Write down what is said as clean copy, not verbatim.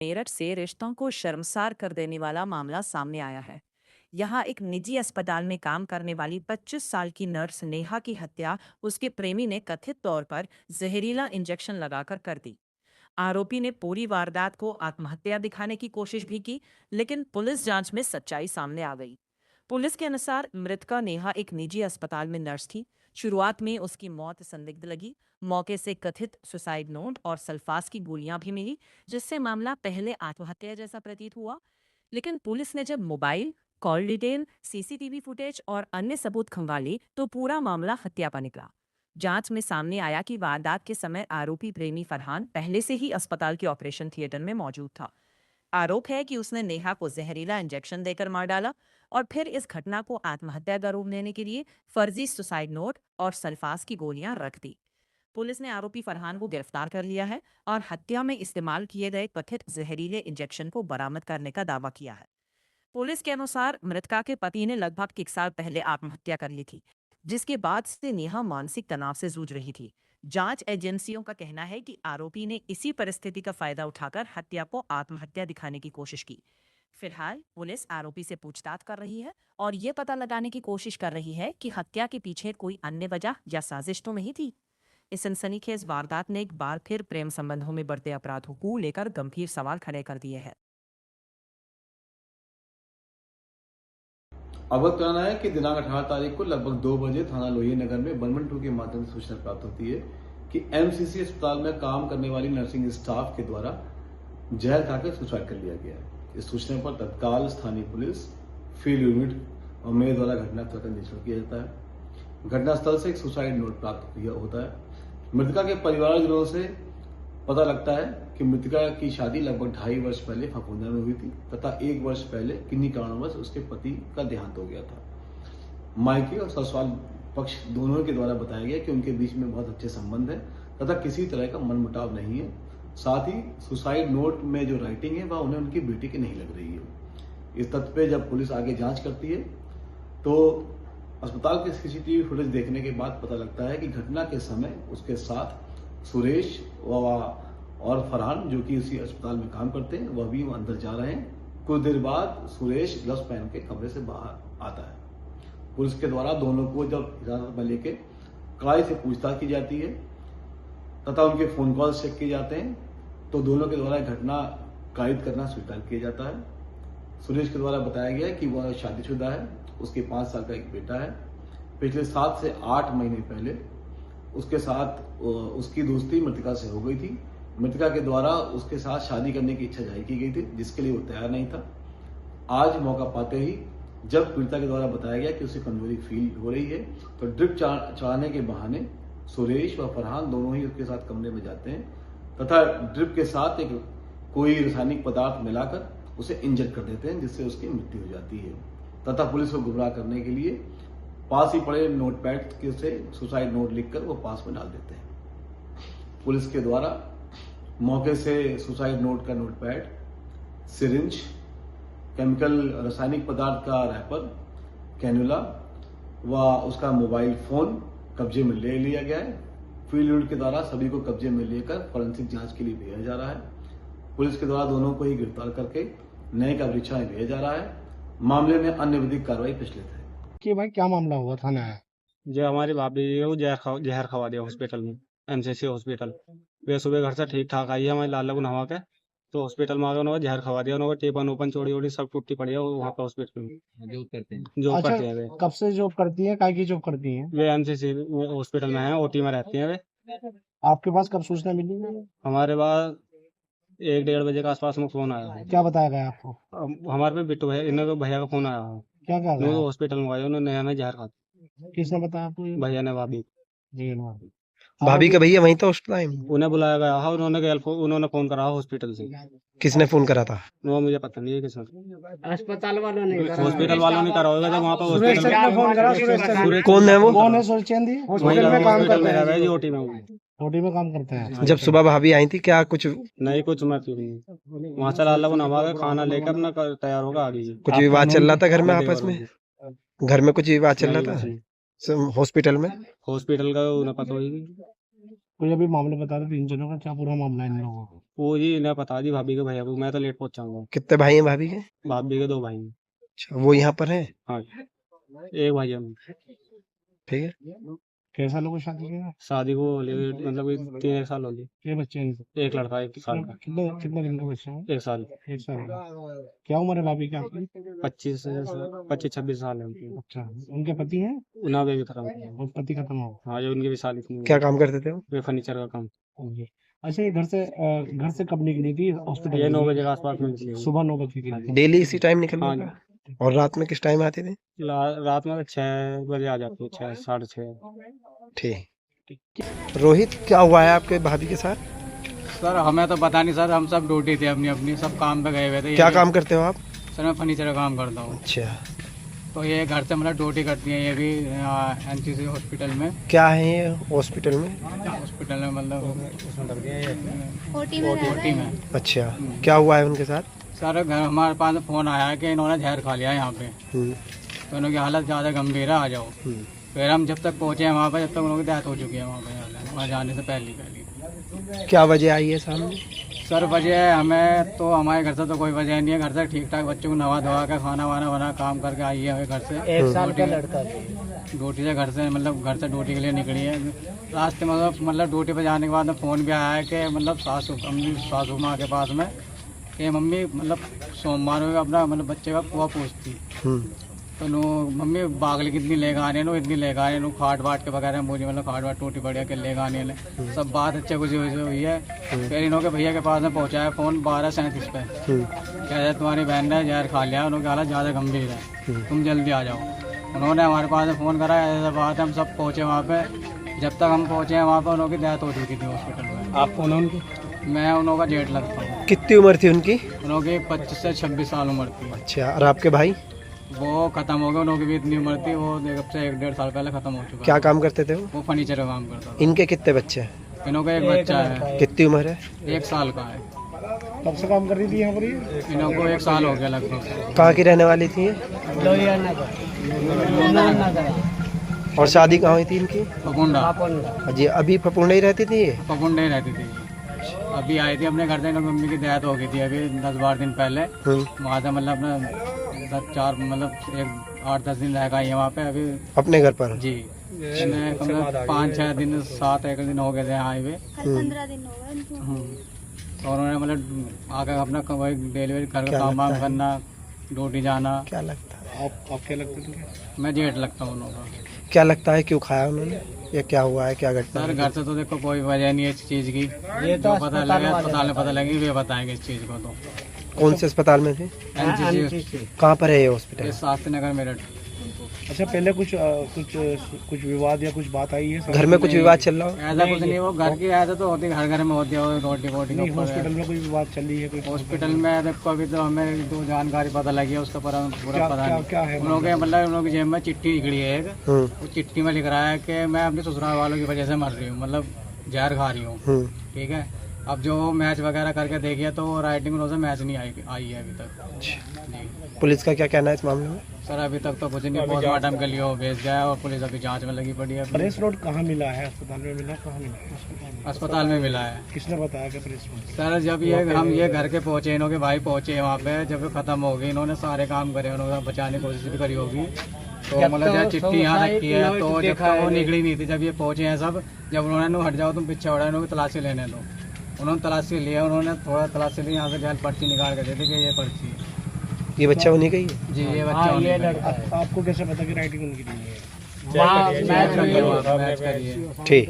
मेरठ से रिश्तों को शर्मसार कर देने वाला मामला सामने आया है। यहाँ एक निजी अस्पताल में काम करने वाली 25 साल की नर्स नेहा की हत्या उसके प्रेमी ने कथित तौर पर जहरीला इंजेक्शन लगाकर कर दी। आरोपी ने पूरी वारदात को आत्महत्या दिखाने की कोशिश भी की, लेकिन पुलिस जांच में सच्चाई सामने आ गई। पुलिस के अनुसार मृतका नेहा एक निजी अस्पताल में नर्स थी। शुरुआत में उसकी मौत संदिग्ध लगी। मौके से कथित सुसाइड नोट और सल्फास की गोलियां भी मिली, जिससे मामला पहले आत्महत्या जैसा प्रतीत हुआ। लेकिन पुलिस ने जब mobile call detail, CCTV footage और अन्य सबूत खंगाले तो पूरा मामला हत्या का निकला। जांच में सामने आया कि वारदात के समय आरोपी प्रेमी फरहान पहले से ही अस्पताल के ऑपरेशन थिएटर में मौजूद था। आरोप है कि उसने नेहा को जहरीला इंजेक्शन देकर मार डाला और फिर इस घटना को आत्महत्या का रूप देने के लिए फर्जी सुसाइड नोट और सल्फास की गोलियां रख दी। पुलिस ने आरोपी फरहान को गिरफ्तार कर लिया है और हत्या में इस्तेमाल किए गए कथित जहरीले इंजेक्शन को बरामद करने का दावा किया है। पुलिस के अनुसार मृतका के पति ने लगभग 1 साल पहले आत्महत्या कर ली थी, जिसके बाद से नेहा मानसिक तनाव से जूझ रही थी। जांच एजेंसियों का कहना है कि आरोपी ने इसी परिस्थिति का फायदा उठाकर हत्या को आत्महत्या दिखाने की कोशिश की। फिलहाल पुलिस आरोपी से पूछताछ कर रही है और ये पता लगाने की कोशिश कर रही है कि हत्या के पीछे कोई अन्य वजह या साजिश तो नहीं थी। इस सनसनीखेज वारदात ने एक बार फिर प्रेम संबंधों में बढ़ते अपराधों को लेकर गंभीर सवाल खड़े कर दिए हैं। अवगत कराना है कि दिनांक 18 तारीख को लगभग 2 बजे थाना लोहिया नगर में 112 के माध्यम से सूचना प्राप्त होती है कि एमसीसी अस्पताल में काम करने वाली नर्सिंग स्टाफ के द्वारा जहर खाकर सुसाइड कर लिया गया है। इस सूचना पर तत्काल स्थानीय पुलिस, फील्ड यूनिट और मेरे द्वारा घटनास्थल का निरीक्षण किया जाता है। घटनास्थल से एक सुसाइड नोट प्राप्त होता है। मृतका के परिवारजनों से पता लगता है कि मृतका की शादी लगभग 2.5 वर्ष पहले फफूंदा में हुई थी तथा 1 वर्ष पहले किन्हीं कारणवश उसके पति का देहांत हो गया था। मायके और ससुराल पक्ष दोनों के द्वारा बताया गया कि उनके बीच में बहुत अच्छे संबंध है तथा किसी तरह का मनमुटाव नहीं है। साथ ही सुसाइड नोट में जो राइटिंग है वह उन्हें उनकी बेटी की नहीं लग रही है। इस तथ्य पे जब पुलिस आगे जांच करती है तो अस्पताल के सीसीटीवी फुटेज देखने के बाद पता लगता है कि घटना के समय उसके साथ सुरेश और फरहान, जो कि उसी अस्पताल में काम करते हैं, वह भी अंदर जा रहे हैं। कुछ देर बाद सुरेश ग्लव्स पहन के कमरे से बाहर आता है। पुलिस के द्वारा दोनों को जब हिरासत में लेके कड़ाई से पूछताछ की जाती है तथा उनके फोन कॉल चेक किए जाते हैं तो दोनों के द्वारा घटना कायद करना स्वीकार किया जाता है। सुरेश के द्वारा बताया गया कि वह शादीशुदा है, उसके 5 साल का एक बेटा है। पिछले 7 से 8 महीने पहले उसके साथ उसकी दोस्ती मृतका से हो गई थी। मृतका के द्वारा उसके साथ शादी करने की इच्छा जाहिर की गई थी, जिसके लिए वो तैयार नहीं था। आज मौका पाते ही जब पीड़िता के द्वारा बताया गया कि उसे कमजोरी फील हो रही है तो ड्रिप चढ़ाने के बहाने सुरेश व फरहान दोनों ही उसके साथ कमरे में जाते हैं तथा ड्रिप के साथ एक कोई रासायनिक पदार्थ मिलाकर उसे इंजेक्ट कर देते हैं, जिससे उसकी मृत्यु हो जाती है तथा पुलिस को गुमराह करने के लिए पास ही पड़े नोटपैड के से सुसाइड नोट लिखकर वो पास में डाल देते हैं। पुलिस के द्वारा मौके से सुसाइड नोट का नोटपैड, सिरिंज, केमिकल रासायनिक पदार्थ का रैपर, कैनुला व उसका मोबाइल फोन कब्जे में ले लिया गया है। फील्ड यूनिट के द्वारा सभी को कब्जे में लेकर फॉरेंसिक जांच के लिए भेजा जा रहा है। पुलिस के द्वारा दोनों को ही गिरफ्तार करके न्यायिक परीक्षाएं भेजा जा रहा है। मामले में अन्य विधिक कार्रवाई प्रचलित है। कि भाई क्या मामला हुआ थाना है? जो हमारी भाभी है वो जहर खवा दिया हॉस्पिटल में, एमसीसी हॉस्पिटल। वे सुबह घर से ठीक ठाक आई है हमारे लाल को नहा के, तो हॉस्पिटल में आकर उन्होंने जहर खवा दिया। उन्होंने टेपन ओपन चोड़ी ओड़ी सब टूटी पड़ी है वहाँ पे हॉस्पिटल में। जॉब करते हैं वे। कब से जॉब करती है, काय की जॉब करती है? वे एमसीसी हॉस्पिटल में है, ओटी में रहती हैं वे। आपके पास कब सूचना मिली? हमारे पास 1-1:30 बजे के आसपास में फोन आया है। क्या बताया गया आपको? हमारे पे बिट्टू है, इन्होंने भैया का फोन आया है। क्या कहा गया? हॉस्पिटल में आया, उन्होंने नया जहर खा। किसने बताया आपको ये? भैया ने भाभी। जी भाभी का भैया वहीं था उस टाइम? उन्हें बुलाया गया है, उन्होंने फोन करा हॉस्पिटल से। किसने फोन करा था? वो मुझे पता नहीं है किसने। अस्पताल वालों ने करा, हॉस्पिटल वालों ने करा होगा जब वहाँ पर सुरेश हॉस्पिटल ने फोन करा। सुरेश कौन है वो? कौन है? सुरेश चंदी हॉस्पिटल में काम करते हैं, ओटी में। ओटी में काम करते हैं। जब सुबह भाभी आई थी क्या कुछ नहीं, कुछ मत वहाँ चला अल्लाह को नवा के खाना लेकर अपना तैयार होगा आगे। कुछ विवाद चल रहा था घर में आपस में? घर में कुछ विवाद चल रहा था हॉस्पिटल में? हॉस्पिटल का उन्हें पता होगी। कोई अभी मामला बता रहे 3 जनों का, क्या पूरा मामला है इन लोगों को? वो जी इन्हें पता जी भाभी के भैया को, मैं तो लेट पहुंचाऊंगा। कितने भाई हैं भाभी के? भाभी के 2 भाई हैं। अच्छा, वो यहाँ पर है? हाँ, एक भाई हम। ठीक है। कैसा लोगों को शादी किया? शादी को हो गई, मतलब 3 साल हो गए। ये बच्चे हैं इनके? एक लड़का 1 साल का। कितने कितने दिन के बच्चे हैं? 1 साल। 1 साल का। क्या उम्र है भाभी की आपकी? 25-26 साल है उनकी। अच्छा, उनके पति हैं? उन्हें भी खत्म किया। और पति खत्म हो हाँ, जो उनकी भी शादी थी। क्या काम करते थे वो? वे फर्नीचर का काम। गए? अच्छा, ये घर से कब निकली थी हॉस्पिटल? ये 9 बजे के आसपास में निकली हुई। सुबह 9 बजे की। डेली इसी टाइम निकल हाँ जाता? और रात में किस टाइम आते थे? रात में 6 बजे आ जाती है, 6 साढ़े 6। ठीक। रोहित, क्या हुआ है आपके भाभी के साथ? सर हमें तो पता नहीं सर, हम सब ड्यूटी थे अपनी अपनी, सब काम पे गए हुए थे। क्या काम करते हो आप? सर मैं फर्नीचर का काम करता हूँ। अच्छा, तो ये घर से मतलब ड्यूटी करती हैं ये भी एनसीसी हॉस्पिटल में। क्या है ये हॉस्पिटल में? हॉस्पिटल में मतलब ओटी में। अच्छा, क्या हुआ है उनके साथ? सर घर हमारे पास फ़ोन आया है कि इन्होंने जहर खा लिया है यहाँ पे, हम्म, तो इनकी हालत ज़्यादा गंभीर है, आ जाओ। फिर हम जब तक पहुँचे हैं वहाँ पर, जब तक उनकी डेथ हो चुकी है वहाँ जाने से पहले। क्या वजह आई है सामने? सर वजह हमें तो, हमारे घर से तो कोई वजह नहीं है। घर से ठीक ठाक बच्चों को नवा धोवा के खाना वाना बना काम करके आई है घर से। 1 साल का लड़का। ड्यूटी से घर से मतलब घर से ड्यूटी के लिए निकली है। रास्ते में मतलब ड्यूटी पे जाने के बाद फ़ोन भी आया है कि मतलब सासू माँ के पास में कि मम्मी मतलब सोमवार में अपना मतलब बच्चे का कुआ पूछती, तो नो मम्मी बागली कितनी लेकर आने नो, इतनी लेकर आने नो, खाट बाट के वगैरह मुझे मतलब खाट बाट टूटी बढ़िया के लेकर आने ने सब बात अच्छे खुशी हुई है। फिर इन्हों के भैया के पास में पहुँचाया फ़ोन 12:37 पे, कह रहे तुम्हारी बहन ने जहर खा लिया, उन्होंने हालत ज़्यादा गंभीर है, तुम जल्दी आ जाओ। उन्होंने हमारे पास में फ़ोन करा, ऐसा बात है। हम सब पहुँचे वहाँ पे। जब तक हम पहुँचे हैं वहाँ पर उन्होंने डेथ हो चुकी थी हॉस्पिटल में। आप कौन है उनकी? मैं उन्हों का जेठ लगता हूँ। कितनी उम्र थी उनकी? उन्हों की 25 से 26 साल उम्र थी। अच्छा, और आपके भाई? वो खत्म हो गए, उनकी भी इतनी उम्र थी, वो अब से 1-1.5 साल पहले खत्म हो चुका। क्या काम करते थे वो? वो फर्नीचर का काम करता था। इनके कितने बच्चे हैं? इन्हों का एक बच्चा है, कितनी उम्र है? 1 साल का है। कब से काम कर रही थी यहाँ पर ये? इन्हों को 1 साल हो गया लगभग। कहाँ की रहने वाली थी ये? और शादी कहाँ हुई थी इनकी? पकुंडा। जी, अभी फपुंडा ही रहती थी ये? पकुंडा ही रहती थी। अभी आई थी अपने घर से, इनकी मम्मी की डेथ हो गई थी अभी 10-12 दिन पहले। वहाँ से मतलब अपना 10-4 मतलब 8-10 दिन रह गई है वहाँ पे अभी अपने घर पर? जी। इन्हें कम से कम 5-6 दिन 7-1 दिन हो गए थे आए हुए। 15 दिन हो गए उनको। और उन्होंने मतलब आकर अपना डिलीवरी घर का काम वाम करना, ड्यूटी जाना। क्या लगता है? आप क्या लगते थे? मैं जेठ लगता हूँ उन्होंने। क्या लगता है क्यों खाया उन्होंने? ये क्या हुआ है, क्या घटना सर है? घर से तो देखो कोई वजह नहीं है इस चीज़ की, जो पता लगे अस्पताल में पता लगेगी, वे बताएंगे इस चीज़ को। तो कौन से अस्पताल में थे? एनसीसी कहाँ पर है ये हॉस्पिटल? शास्त्री नगर मेरठ। अच्छा, पहले कुछ विवाद या कुछ बात आई है? घर में कुछ विवाद चल रहा हो? ऐसा कुछ नहीं, वो घर की ऐसा तो होती है, घर में होती है रोटी वोटी के ऊपर। हॉस्पिटल में कोई विवाद चली है? कोई हॉस्पिटल में देखो अभी तो हमें जो जानकारी पता लगी है उसका पूरा पता नहीं। क्या है? उन लोगों के मतलब उन लोगों की जेब में चिट्ठी निकली है एक, वो चिट्ठी में लिख रहा है कि मैं अपने ससुराल वालों की वजह से मर रही हूँ, मतलब जहर खा रही हूँ। ठीक है, अब जो मैच वगैरह करके देखिए तो राइटिंग में मैच नहीं आई है अभी तक। जी। पुलिस का क्या कहना है इस मामले में? सर अभी तक तो कुछ नहीं, पोस्टमार्टम के लिए वो भेज गया है और पुलिस अभी जांच में लगी पड़ी है। प्रेस नोट कहाँ मिला है? अस्पताल में मिला? कहाँ मिला? अस्पताल में मिला है। किसने बताया कि प्रेस नोट? सर जब ये घर के पहुंचे, इन्हों के भाई पहुंचे वहाँ पे, जब खत्म हो गई, इन्होंने सारे काम करे, उन्होंने बचाने की कोशिश भी करी होगी। तो मतलब जब चिट्ठी यहाँ रखी है तो जब तक वो निकली नहीं थी, जब ये पहुंचे हैं सब, जब उन्होंने हट जाओ तुम पीछे हो रहा है, इन्होंने तलाशी लेने दो, उन्होंने तलाशी लिया, उन्होंने थोड़ा तलाशी ली, यहाँ से जल पर्ची निकाल के देते कि ये पर्ची है। ये बच्चा उन्हीं का ही है? जी ये बच्चा उन्हीं का है। आपको कैसे पता कि राइटिंग उनकी नहीं है? मैच करिए। ठीक।